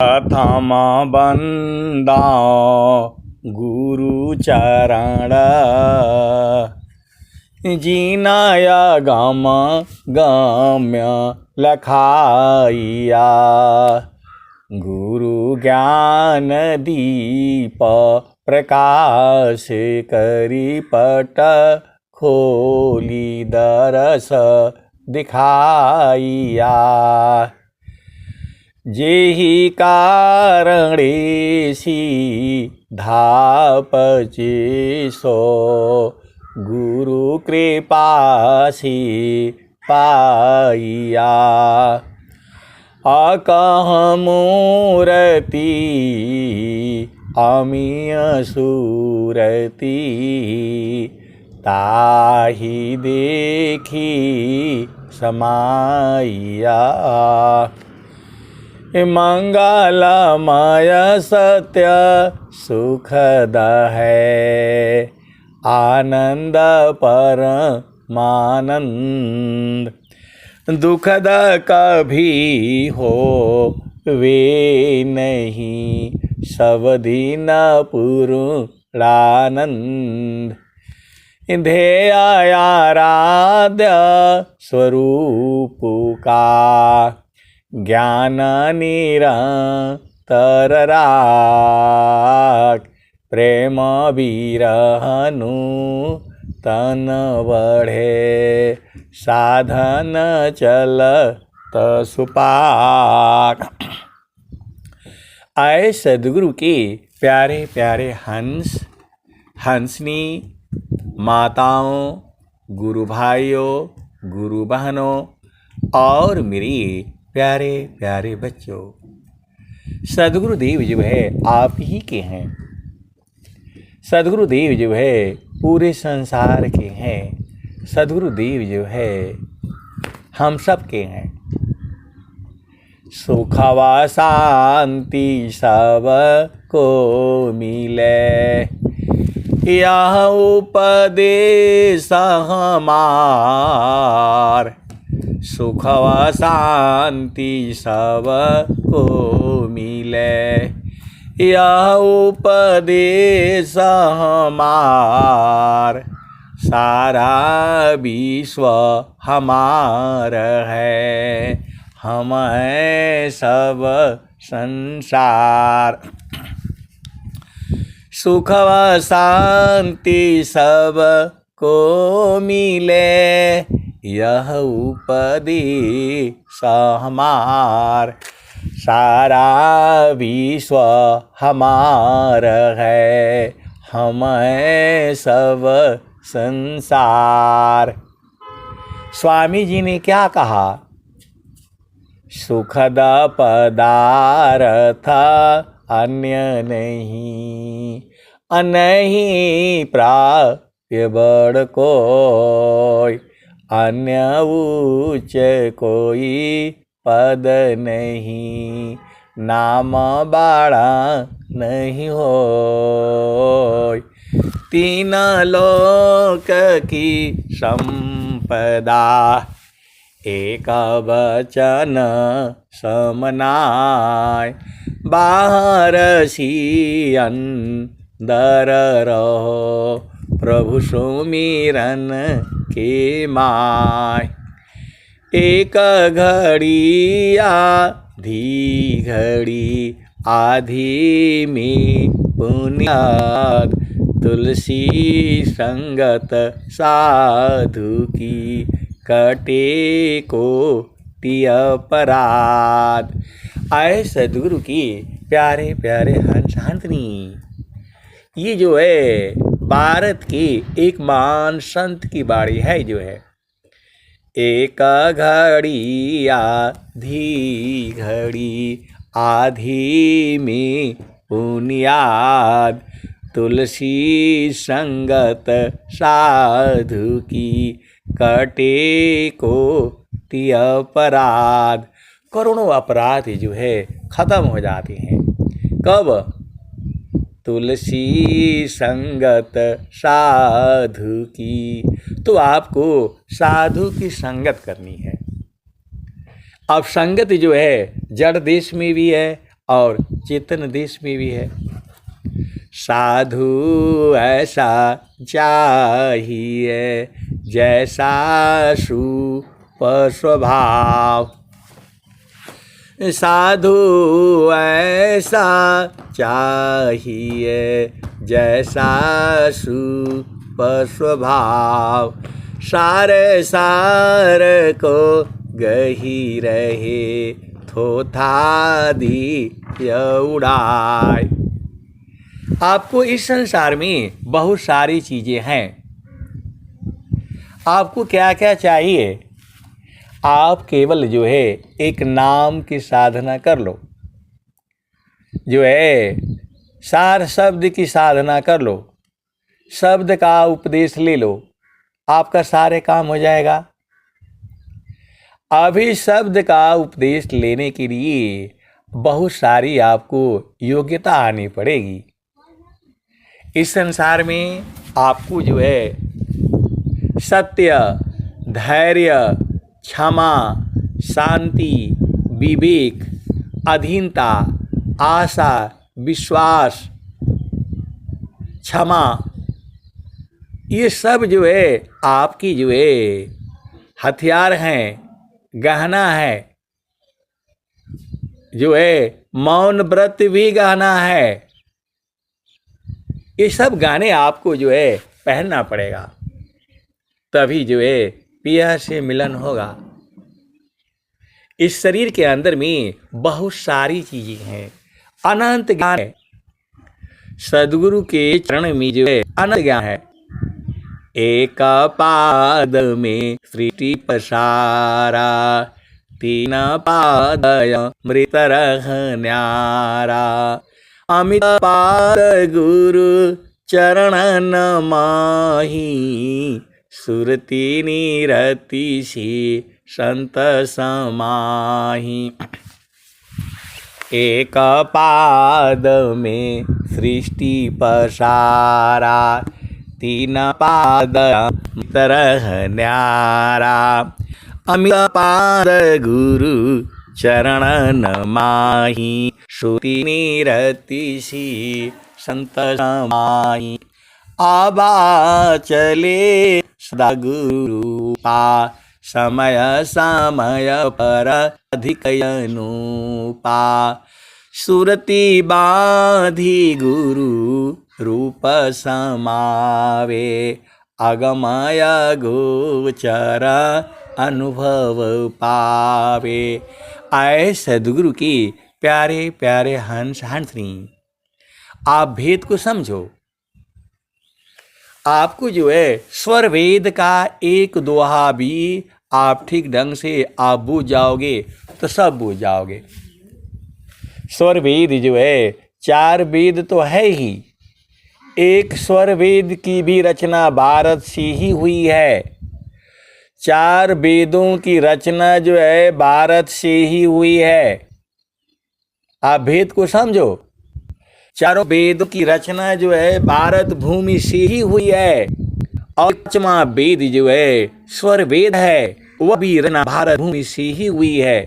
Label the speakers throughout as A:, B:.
A: प्रथम बंदा गुरु चरण जीनाया गम गम्य लखाइया। गुरु ज्ञान दीप प्रकाश करी पट खोली दरस दिखाइया। जेहि कारणेसी धापचे सो गुरु कृपासी पाइया। अकह मूरति अमीय सूरति ताहि देखी समाइया। मंगलमय सत्य सुखद है आनंद परमानंद। दुखद कभी हो वे नहीं सब दिन पूर्णानंद। ध्येय आराध्य स्वरूप का ज्ञान निरंतर राख। प्रेम विरहनु तन बढ़े साधन चलत सुपाक। आए सद्गुरु के प्यारे प्यारे हंस हंसनी माताओं, गुरु भाइयों, गुरु बहनों और मेरी प्यारे प्यारे बच्चों। सद्गुरुदेव जो है आप ही के हैं। सद्गुरुदेव जो है पूरे संसार के हैं। सद्गुरुदेव जो है हम सब के हैं। सुख व शांति सब को मिले यह उपदेश हमार। सुख व शांति सब को मिले यह उपदेश हमार। सारा विश्व हमार है हम हैं सब संसार। सुख व शांति सब को मिले यह उपदेश हमार। सारा विश्व हमार है हम हैं सब संसार। स्वामी जी ने क्या कहा? सुखद पदार्थ अन्य नहीं नहीं प्राप्य बड़ कोई। अन्य उच्च कोई पद नहीं नाम बाड़ा नहीं हो। तीन लोक की संपदा एक वचन समनाय। बाहर सी अंदर रहो प्रभु सुमिरन के माय। एक घड़ी आधी घड़ी आधी में पुण्याद। तुलसी संगत साधु की कटे को अपराध। आए सद्गुरु की प्यारे प्यारे हंस हंसनी। ये जो है भारत के एक महान संत की बाणी है जो है। एक घड़ी आधी घड़ी आधी में पुण्याद। तुलसी संगत साधु की कटे को अपराध। करोड़ों अपराध जो है खत्म हो जाते हैं। कब? तुलसी संगत साधु की। तो आपको साधु की संगत करनी है। अब संगत जो है जड़ देश में भी है और चेतन देश में भी है। साधु ऐसा चाहिए जैसा सुप स्वभाव, साधु ऐसा चाहिए जैसा सुप स्वभाव, सारे सार को गही रहे थोथा दी उड़ाए। आपको इस संसार में बहुत सारी चीज़ें हैं। आपको क्या क्या चाहिए? आप केवल जो है एक नाम की साधना कर लो, जो है सार शब्द की साधना कर लो, शब्द का उपदेश ले लो, आपका सारे काम हो जाएगा। अभी शब्द का उपदेश लेने के लिए बहुत सारी आपको योग्यता आनी पड़ेगी। इस संसार में आपको जो है सत्य, धैर्य, क्षमा, शांति, विवेक, अधीनता, आशा, विश्वास, क्षमा, ये सब जो है आपकी जो है हथियार हैं, गहना है। जो है मौन व्रत भी गहना है। ये सब गाने आपको जो है पहनना पड़ेगा, तभी जो है पिया से मिलन होगा। इस शरीर के अंदर में बहुत सारी चीजें हैं, अनंत ज्ञान है। सदगुरु के चरण में जो है अनंत ज्ञान है। एक पाद में सृष्टि पसारा, तीन पादय मृत रह न्यारा, अमित पाद गुरु चरण माही, सुरति निरति सी संत समाही। एक पाद में सृष्टि पसारा, तीन पाद तरह न्यारा, अमित पाद गुरु चरण माही, श्रुति निरति सी संत समाही। आबा चले सदा गुरु पा, समय समय पर अधिक अनुपा, सुरति बाधी गुरु रूप समावे, अगमय गोचर अनुभव पावे। आए सदगुरु की प्यारे प्यारे हंस हंसनी, आप भेद को समझो। आपको जो है स्वर वेद का एक दोहा भी आप ठीक ढंग से आप बूझ जाओगे तो सब बूझ जाओगे। स्वर वेद जो है 4 वेद तो है ही, एक स्वर वेद की भी रचना भारत से ही हुई है। 4 वेदों की रचना जो है भारत से ही हुई है। आप भेद को समझो। 4 वेदों की रचना जो है भारत भूमि से ही हुई है, और 5वां वेद जो है स्वर वेद है, वह भी रचना भारत भूमि से ही हुई है,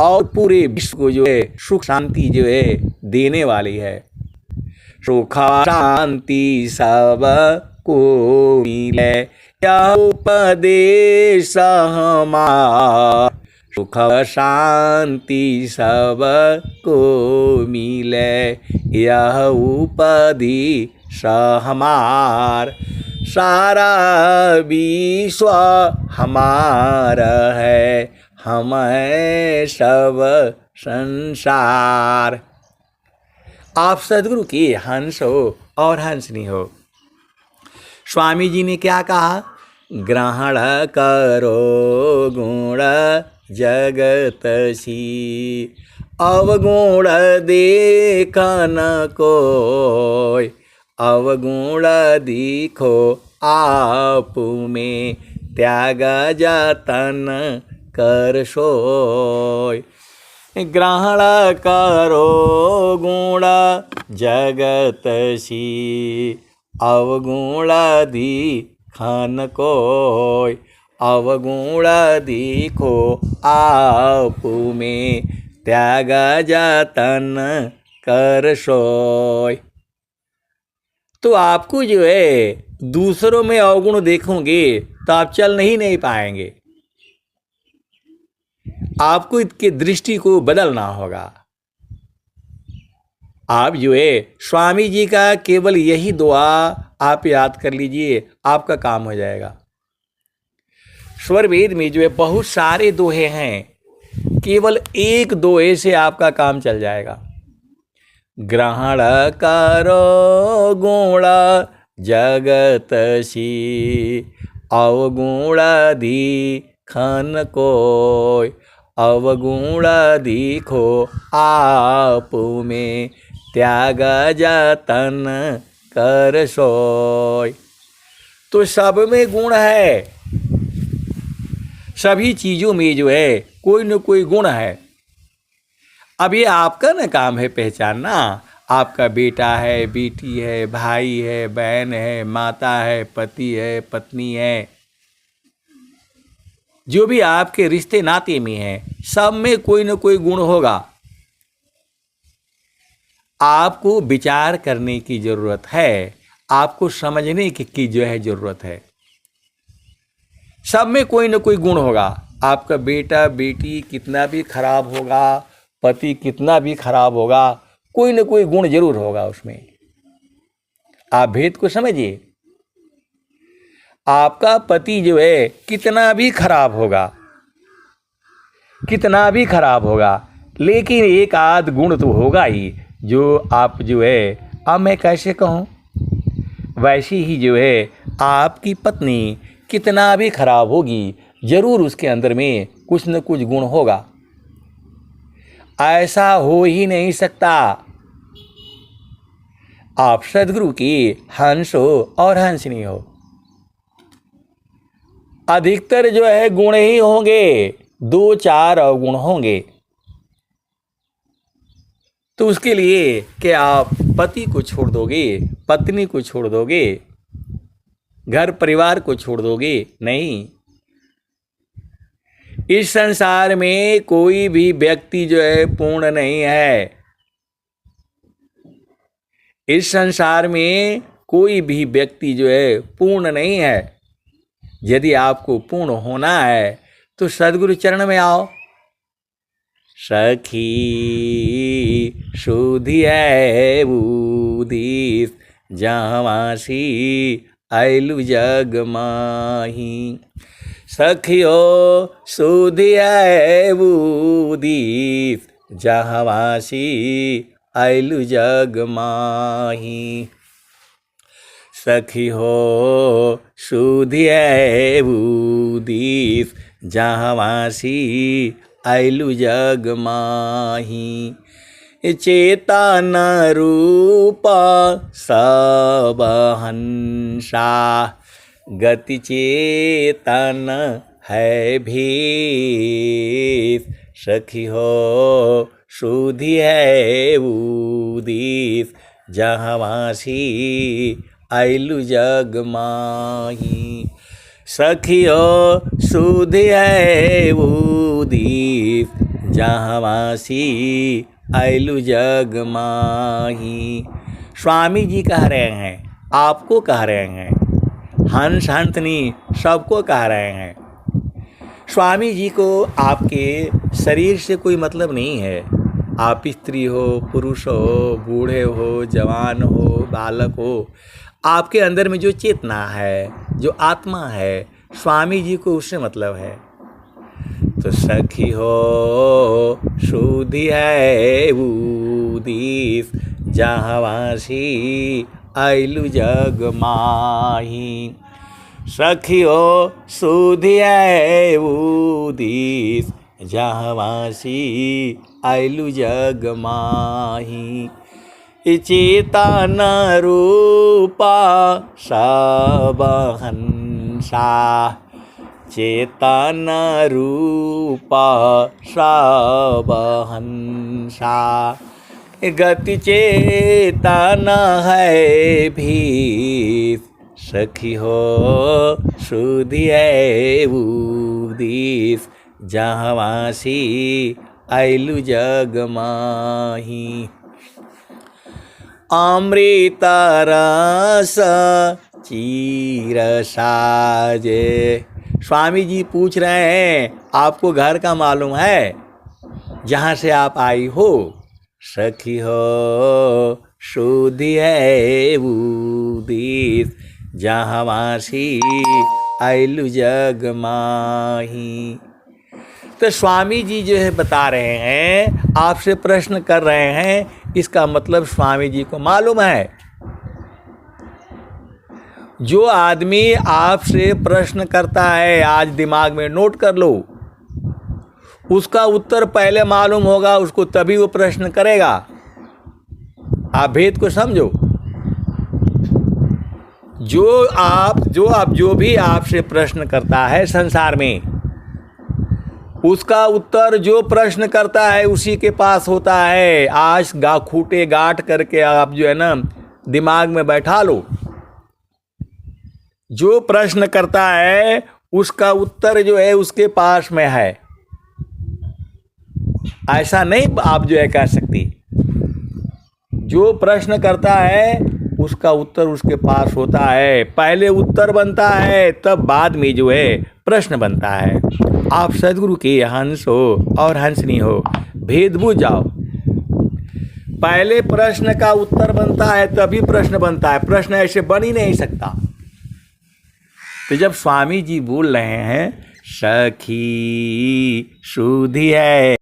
A: और पूरे विश्व को जो है सुख शांति जो है देने वाली है। सुख शांति सब को मिले यह उपदेश हमार, सुख शांति सब को मिले यह उपदेश हमार, सारा विश्व हमारा है, हम हैं सब संसार। आप सदगुरु की हंस हो और हंसनी हो। स्वामी जी ने क्या कहा? ग्रहण करो गुण जगत सी, अवगुण देखन कोय, अवगुण दिखो आप में, त्याग जतन कर सोय। ग्रहण करो गुण जगत सी, अवगुण दिखन कोय, अवगुण दिखो आप में, त्यागा जतन कर सोय। तो आपको जो है दूसरों में अवगुण देखोगे तो आप चल नहीं पाएंगे। आपको इसके दृष्टि को बदलना होगा। आप जो है स्वामी जी का केवल यही दुआ आप याद कर लीजिए, आपका काम हो जाएगा। स्वर वेद में जो है बहुत सारे दोहे हैं, केवल एक दोहे से आपका काम चल जाएगा। ग्रहण करो गुण जगत सी, अवगुण दिखन कोय, अवगुण दिखो आप में, त्याग जतन कर सोय। तो सब में गुण है, सभी चीजों में जो है कोई न कोई गुण है। अब ये आपका ना काम है पहचानना। आपका बेटा है, बेटी है, भाई है, बहन है, माता है, पति है, पत्नी है, जो भी आपके रिश्ते नाते में है, सब में कोई न कोई गुण होगा। आपको विचार करने की जरूरत है, आपको समझने की जो है जरूरत है। सब में कोई न कोई गुण होगा। आपका बेटा बेटी कितना भी खराब होगा, पति कितना भी खराब होगा, कोई न कोई गुण जरूर होगा उसमें। आप भेद को समझिए। आपका पति जो है कितना भी खराब होगा, कितना भी खराब होगा, लेकिन एक आध गुण तो होगा ही जो आप जो है, अब मैं कैसे कहूँ, वैसी ही जो है आपकी पत्नी कितना भी खराब होगी, जरूर उसके अंदर में कुछ न कुछ गुण होगा। ऐसा हो ही नहीं सकता। आप सद्गुरु की हंस हो और हंसनी हो, अधिकतर जो है गुण ही होंगे, 2-4 अवगुण होंगे। तो उसके लिए कि आप पति को छोड़ दोगे, पत्नी को छोड़ दोगे, घर परिवार को छोड़ दोगे? नहीं। इस संसार में कोई भी व्यक्ति जो है पूर्ण नहीं है। इस संसार में कोई भी व्यक्ति जो है पूर्ण नहीं है। यदि आपको पूर्ण होना है तो सद्गुरु चरण में आओ। सखी सुधियै बुद्धि जहाँवासी आइलु जग माही। सखियो सुधियै बुद्धि जहाँवासी आइलु जग माही। सखी हो सुधियै बुद्धि जहाँवासी आइलु जग माही। चेतन रूप सब हंसा गति चेतन है भेष। सखी हो सुधियै बुद्धि जहाँवासी आइलु जग माही। सखियो सुधियै बुद्धि जहाँवासी आइलु जग माही। स्वामी जी कह रहे हैं, आपको कह रहे हैं, हंस हंसनी सबको कह रहे हैं। स्वामी जी को आपके शरीर से कोई मतलब नहीं है। आप स्त्री हो, पुरुष हो, बूढ़े हो, जवान हो, बालक हो, आपके अंदर में जो चेतना है, जो आत्मा है, स्वामी जी को उससे मतलब है। तो सखी हो सुधियै बुद्धि जहाँवासी आइलु जग माही। सखी हो सुधियै बुद्धि जहाँवासी आइलु जग माही। चेतन रूपा सब हंसा। चेतन रूपा सब हंसा गति चेतन है भी। सखी हो सुधियै बुद्धि जहाँवासी ऐलु जग माही। अमृत रस चीर साजे। स्वामी जी पूछ रहे हैं, आपको घर का मालूम है जहाँ से आप आई हो? सखी हो शुद्धि है उदित, जहाँ वासी ऐलु जग माही। तो स्वामी जी जो है बता रहे हैं, आपसे प्रश्न कर रहे हैं, इसका मतलब स्वामी जी को मालूम है। जो आदमी आपसे प्रश्न करता है, आज दिमाग में नोट कर लो, उसका उत्तर पहले मालूम होगा उसको, तभी वो प्रश्न करेगा। आप भेद को समझो। जो भी आपसे प्रश्न करता है संसार में, उसका उत्तर जो प्रश्न करता है उसी के पास होता है। आज खूंटे गांठ करके आप जो है ना दिमाग में बैठा लो, जो प्रश्न करता है उसका उत्तर जो है उसके पास में है। ऐसा नहीं आप जो है कह सकती। जो प्रश्न करता है उसका उत्तर उसके पास होता है। पहले उत्तर बनता है, तब बाद में जो है प्रश्न बनता है। आप सदगुरु के हंस हो और हंसनी हो, भेद बुझ जाओ। पहले प्रश्न का उत्तर बनता है तभी प्रश्न बनता है, प्रश्न ऐसे बन ही नहीं सकता। तो जब स्वामी जी बोल रहे हैं सखी शुद्धि है